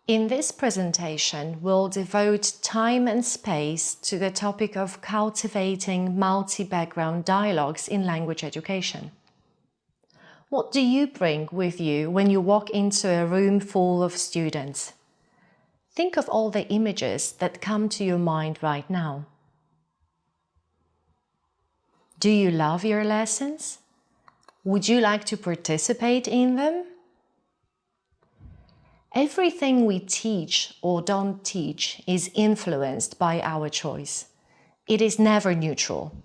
In this presentation, we'll devote time and space to the topic of cultivating multi-background dialogues in language education. What do you bring with you when you walk into a room full of students? Think of all the images that come to your mind right now. Do you love your lessons? Would you like to participate in them? Everything we teach or don't teach is influenced by our choice. It is never neutral.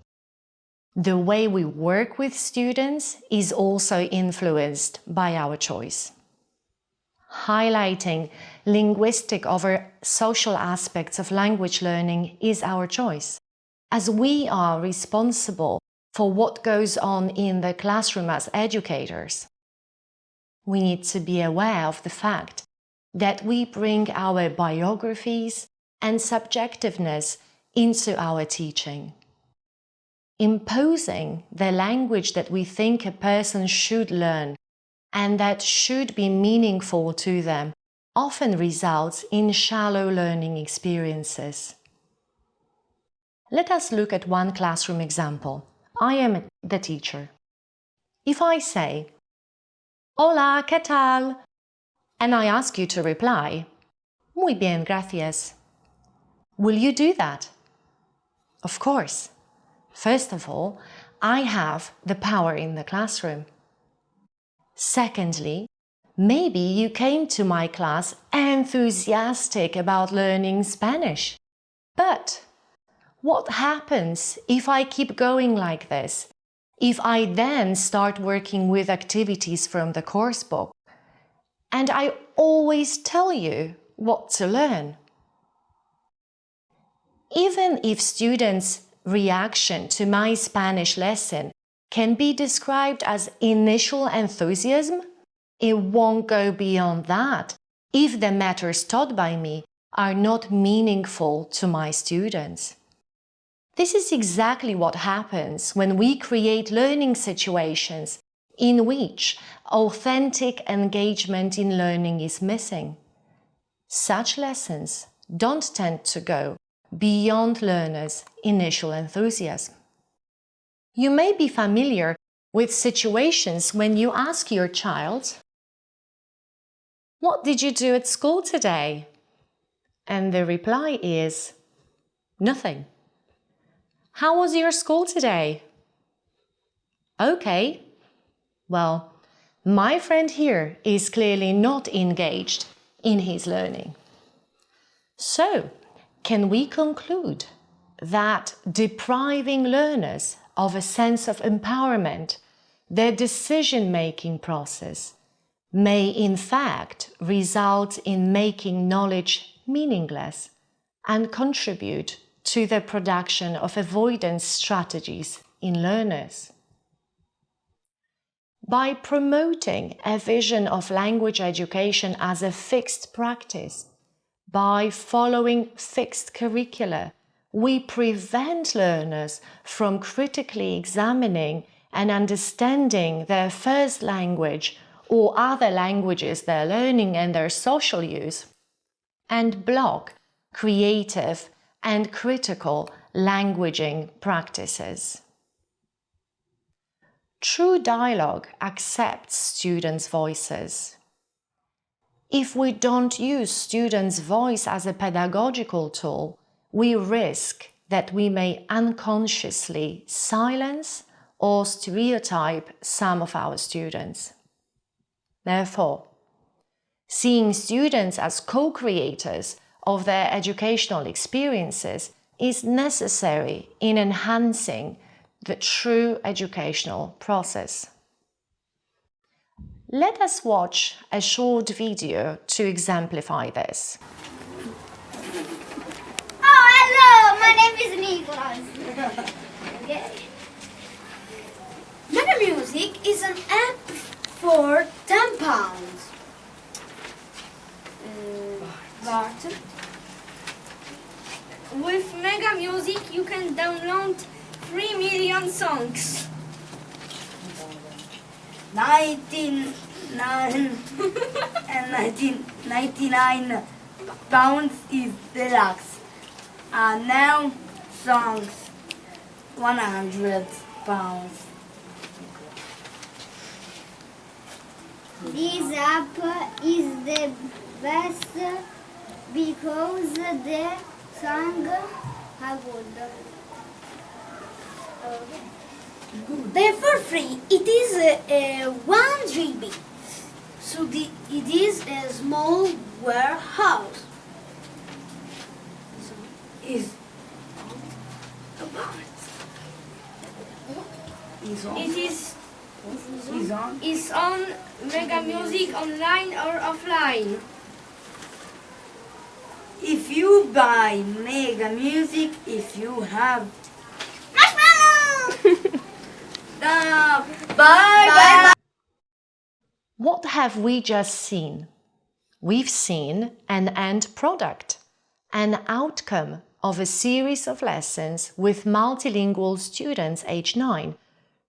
The way we work with students is also influenced by our choice. Highlighting linguistic over social aspects of language learning is our choice, as we are responsible for what goes on in the classroom as educators. We need to be aware of the fact that we bring our biographies and subjectiveness into our teaching. Imposing the language that we think a person should learn and that should be meaningful to them often results in shallow learning experiences. Let us look at one classroom example. I am the teacher. If I say, "Hola, ¿qué tal?" and I ask you to reply, "Muy bien, gracias." Will you do that? Of course. First of all, I have the power in the classroom. Secondly, maybe you came to my class enthusiastic about learning Spanish. But what happens if I keep going like this? If I then start working with activities from the course book, and I always tell you what to learn? Even if students' reaction to my Spanish lesson can be described as initial enthusiasm, it won't go beyond that if the matters taught by me are not meaningful to my students. This is exactly what happens when we create learning situations in which authentic engagement in learning is missing. Such lessons don't tend to go beyond learners' initial enthusiasm. You may be familiar with situations when you ask your child, "What did you do at school today?" And the reply is, "Nothing." "How was your school today?" "Okay." Well, my friend here is clearly not engaged in his learning. So, can we conclude that depriving learners of a sense of empowerment, their decision-making process, may in fact result in making knowledge meaningless and contribute to the production of avoidance strategies in learners? By promoting a vision of language education as a fixed practice, by following fixed curricula, we prevent learners from critically examining and understanding their first language or other languages they're learning and their social use, and block creative and critical languaging practices. True dialogue accepts students' voices. If we don't use students' voice as a pedagogical tool, we risk that we may unconsciously silence or stereotype some of our students. Therefore, seeing students as co-creators of their educational experiences is necessary in enhancing the true educational process. Let us watch a short video to exemplify this. Oh, hello! My name is Nicholas. Okay. Mega Music is an app for £10. Bart. With Mega Music you can download 3 million songs. 19 £9.99 is deluxe. And now songs £100. This app is the best because the song are good. They're for free. It is 1 GB. So it is a small warehouse. Is on. It is Is on. on Mega Music online or offline. If you buy Mega Music, if you have Marshmallow! bye. What have we just seen? We've seen an end product, an outcome of a series of lessons with multilingual students age 9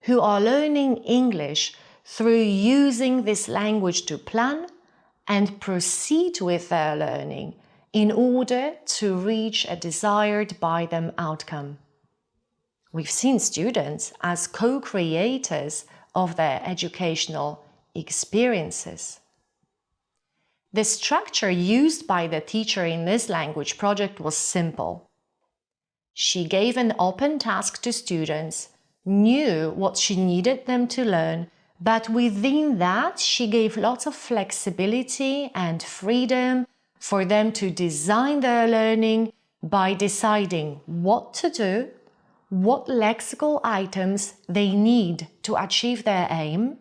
who are learning English through using this language to plan and proceed with their learning in order to reach a desired by them outcome. We've seen students as co-creators of their educational experiences. The structure used by the teacher in this language project was simple. She gave an open task to students, knew what she needed them to learn, but within that she gave lots of flexibility and freedom for them to design their learning by deciding what to do, what lexical items they need to achieve their aim.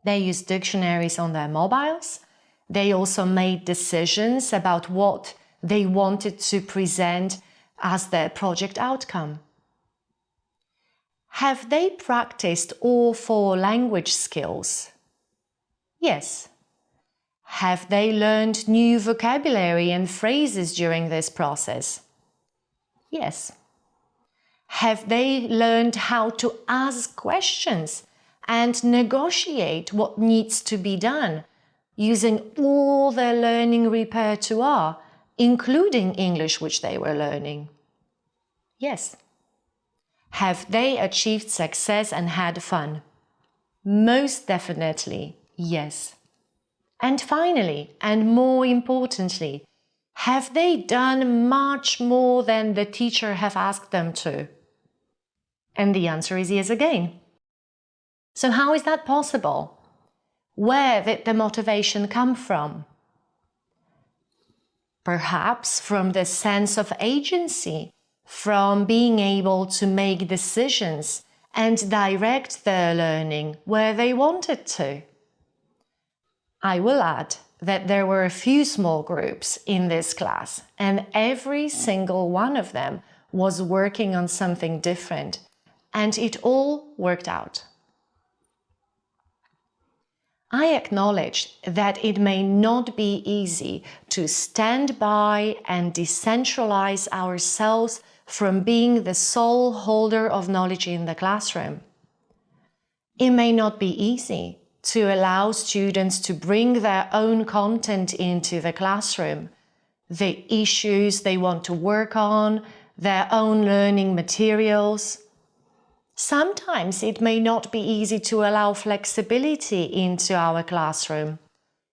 They used dictionaries on their mobiles. They also made decisions about what they wanted to present as their project outcome. Have they practiced all 4 language skills? Yes. Have they learned new vocabulary and phrases during this process? Yes. Have they learned how to ask questions and negotiate what needs to be done using all their learning repertoire, including English which they were learning? Yes. Have they achieved success and had fun? Most definitely, yes. And finally, and more importantly, have they done much more than the teacher have asked them to? And the answer is yes again. So how is that possible? Where did the motivation come from? Perhaps from the sense of agency, from being able to make decisions and direct their learning where they wanted to. I will add that there were a few small groups in this class, and every single one of them was working on something different, and it all worked out. I acknowledge that it may not be easy to stand by and decentralize ourselves from being the sole holder of knowledge in the classroom. It may not be easy to allow students to bring their own content into the classroom, the issues they want to work on, their own learning materials. Sometimes it may not be easy to allow flexibility into our classroom,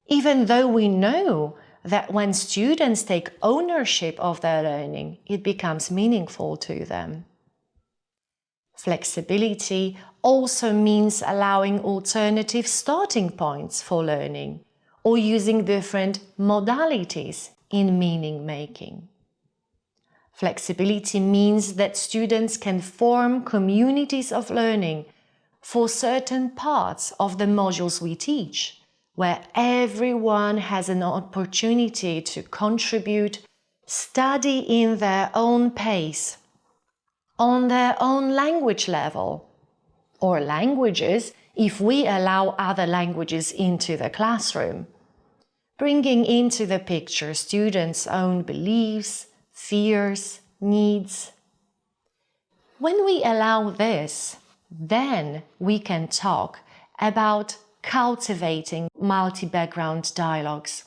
even though we know that when students take ownership of their learning, it becomes meaningful to them. Flexibility also means allowing alternative starting points for learning or using different modalities in meaning making. Flexibility means that students can form communities of learning for certain parts of the modules we teach, where everyone has an opportunity to contribute, study in their own pace, on their own language level, or languages if we allow other languages into the classroom, bringing into the picture students' own beliefs, fears, needs. When we allow this, then we can talk about cultivating multi-background dialogues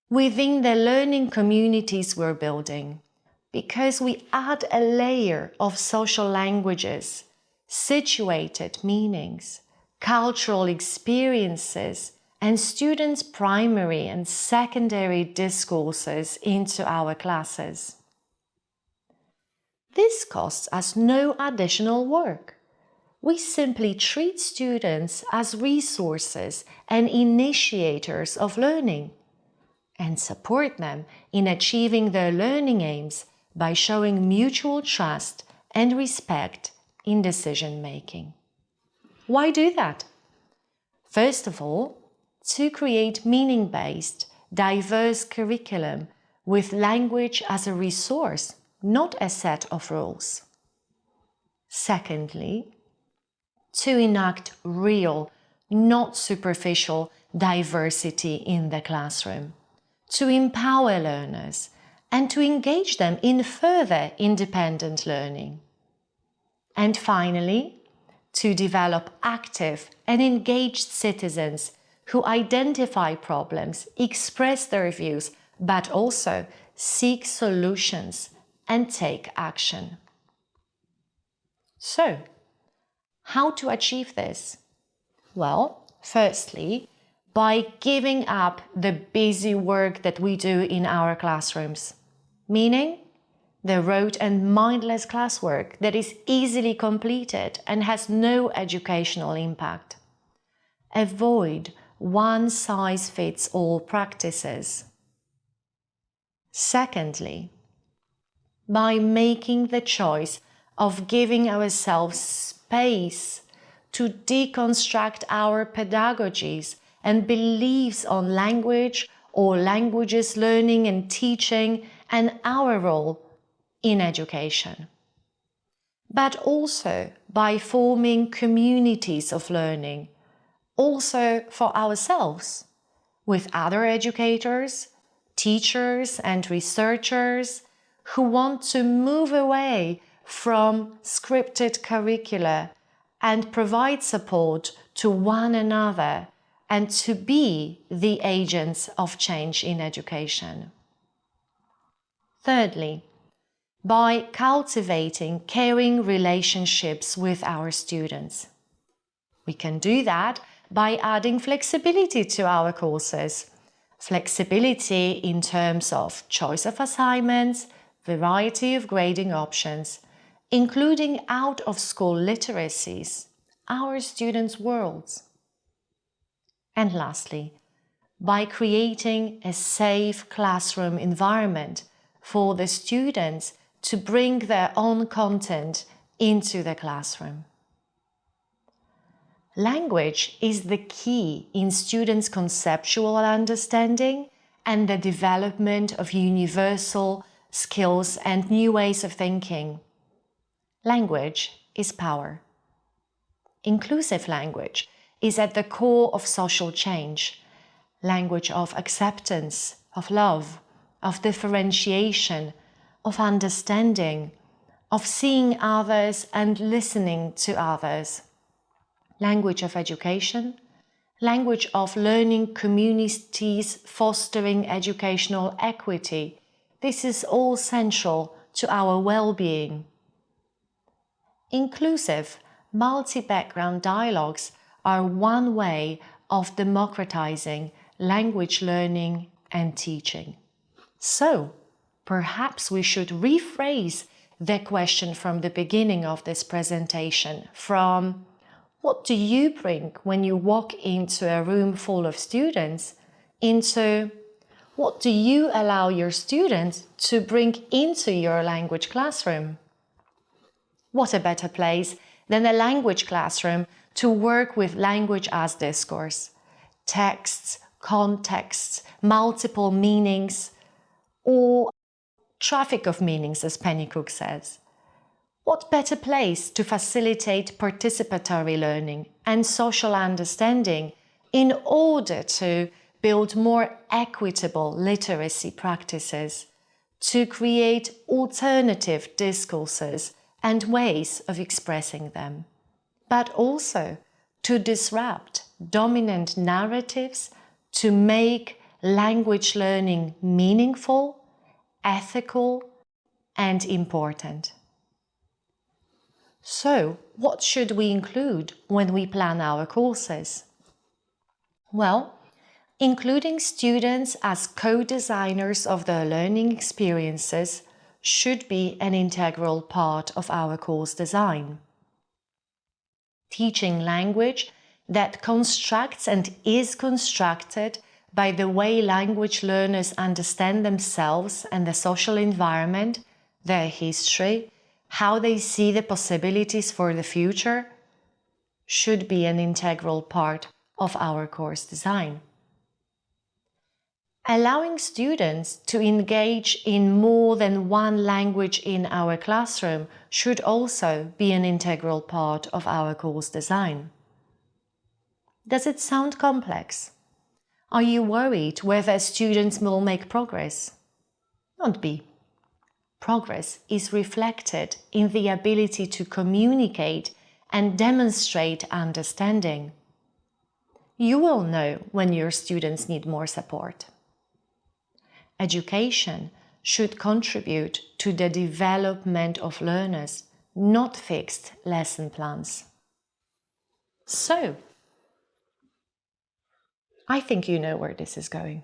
within the learning communities we're building, because we add a layer of social languages, situated meanings, cultural experiences, and students' primary and secondary discourses into our classes. This costs us no additional work. We simply treat students as resources and initiators of learning, and support them in achieving their learning aims by showing mutual trust and respect in decision-making. Why do that? First of all, to create meaning-based, diverse curriculum with language as a resource, not a set of rules. Secondly, to enact real, not superficial diversity in the classroom, to empower learners and to engage them in further independent learning. And finally, to develop active and engaged citizens who identify problems, express their views, but also seek solutions and take action. So, how to achieve this? Well, firstly, by giving up the busy work that we do in our classrooms, meaning the rote and mindless classwork that is easily completed and has no educational impact. Avoid one-size-fits-all practices. Secondly, by making the choice of giving ourselves space to deconstruct our pedagogies and beliefs on language or languages learning and teaching and our role in education. But also by forming communities of learning, also for ourselves, with other educators, teachers and researchers who want to move away from scripted curricula and provide support to one another and to be the agents of change in education. Thirdly, by cultivating caring relationships with our students. We can do that by adding flexibility to our courses. Flexibility in terms of choice of assignments, variety of grading options, including out-of-school literacies, our students' worlds. And lastly, by creating a safe classroom environment for the students to bring their own content into the classroom. Language is the key in students' conceptual understanding and the development of universal skills and new ways of thinking. Language is power. Inclusive language is at the core of social change. Language of acceptance, of love, of differentiation, of understanding, of seeing others and listening to others. Language of education, language of learning communities fostering educational equity. This is all central to our well-being. Inclusive, multi-background dialogues are one way of democratizing language learning and teaching. So, perhaps we should rephrase the question from the beginning of this presentation from what do you bring when you walk into a room full of students into what do you allow your students to bring into your language classroom? What a better place than a language classroom to work with language as discourse, texts, contexts, multiple meanings, or traffic of meanings, as Pennycook says. What better place to facilitate participatory learning and social understanding in order to build more equitable literacy practices, to create alternative discourses and ways of expressing them, but also to disrupt dominant narratives to make language learning meaningful, ethical, and important. So, what should we include when we plan our courses? Well, including students as co-designers of their learning experiences should be an integral part of our course design. Teaching language that constructs and is constructed by the way language learners understand themselves and the social environment, their history, how they see the possibilities for the future, should be an integral part of our course design. Allowing students to engage in more than one language in our classroom should also be an integral part of our course design. Does it sound complex? Are you worried whether students will make progress? Don't be. Progress is reflected in the ability to communicate and demonstrate understanding. You will know when your students need more support. Education should contribute to the development of learners, not fixed lesson plans. So, I think you know where this is going.